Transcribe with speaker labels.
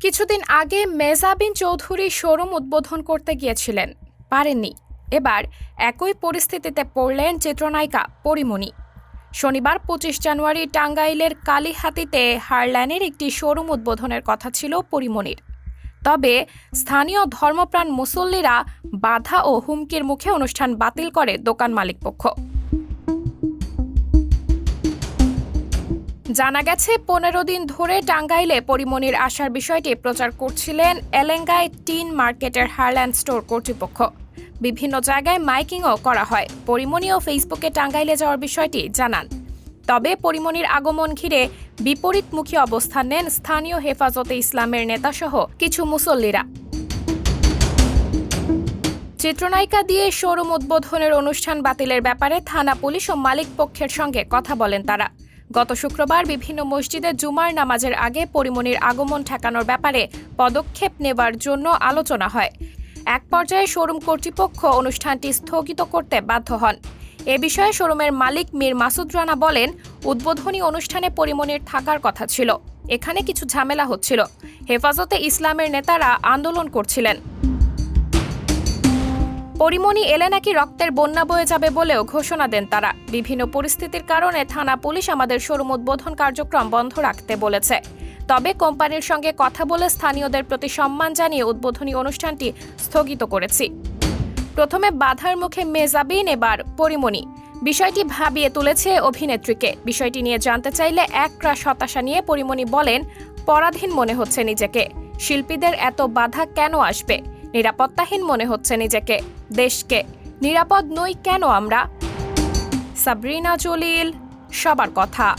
Speaker 1: কিছুদিন আগে মেজাবিন চৌধুরী শোরুম উদ্বোধন করতে গিয়েছিলেন, পারেননি। এবার একই পরিস্থিতিতে পড়লেন চিত্রনায়িকা পরীমণি। শনিবার ২৫ জানুয়ারি টাঙ্গাইলের কালিহাতীতে হারল্যানের একটি শোরুম উদ্বোধনের কথা ছিল পরীমণির। তবে স্থানীয় ধর্মপ্রাণ মুসল্লিরা বাধা ও হুমকির মুখে অনুষ্ঠান বাতিল করে দোকান মালিকপক্ষ। জানা গেছে, ১৫ দিন ধরে টাঙ্গাইলে পরীমণির আসার বিষয়টি প্রচার করছিলেন এলেঙ্গায় টিন মার্কেটের হারল্যান্ড স্টোর কর্তৃপক্ষ। বিভিন্ন জায়গায় মাইকিংও করা হয়। পরীমণিও ফেসবুকে টাঙ্গাইলে যাওয়ার বিষয়টি জানান। তবে পরীমণির আগমন ঘিরে বিপরীতমুখী অবস্থান নেন স্থানীয় হেফাজতে ইসলামের নেতাসহ কিছু মুসল্লিরা। চিত্রনায়িকা দিয়ে শোরুম উদ্বোধনের অনুষ্ঠান বাতিলের ব্যাপারে থানা পুলিশ ও মালিক পক্ষের সঙ্গে কথা বলেন তারা। গত শুক্রবার বিভিন্ন মসজিদে জুমার নামাজের আগে পরীমণির আগমন ঠেকানোর ব্যাপারে পদক্ষেপ নেবার জন্য আলোচনা হয়। এক পর্যায়ে শোরুম কর্তৃপক্ষ অনুষ্ঠানটি স্থগিত করতে বাধ্য হন। এ বিষয়ে শোরুমের মালিক মীর মাসুদ রানা বলেন, উদ্বোধনী অনুষ্ঠানে পরীমণির থাকার কথা ছিল। এখানে কিছু ঝামেলা হচ্ছিল। হেফাজতে ইসলামের নেতারা আন্দোলন করছিলেন। পরীমণি এলে নাকি রক্তের বন্যা বয়ে যাবে বলেও ঘোষণা দেন তারা। বিভিন্ন পরিস্থিতির কারণে থানা পুলিশ আমাদের শোরুম উদ্বোধন কার্যক্রম বন্ধ রাখতে বলেছে। তবে কোম্পানির সঙ্গে কথা বলে স্থানীয়দের প্রতি সম্মান জানিয়ে উদ্বোধনী অনুষ্ঠানটি স্থগিত করেছি। প্রথমে বাধার মুখে মেজাবিন, এবার পরীমণি। বিষয়টি ভাবিয়ে তুলেছে অভিনেত্রীকে। বিষয়টি নিয়ে জানতে চাইলে একরাশ হতাশা নিয়ে পরীমণি বলেন, পরাধীন মনে হচ্ছে নিজেকে। শিল্পীদের এত বাধা কেন আসবে? নিরাপত্তাহীন মনে হচ্ছে নিজেকে। দেশকে নিরাপদ নই কেন আমরা? সাবরিনা জলিল, সবার কথা।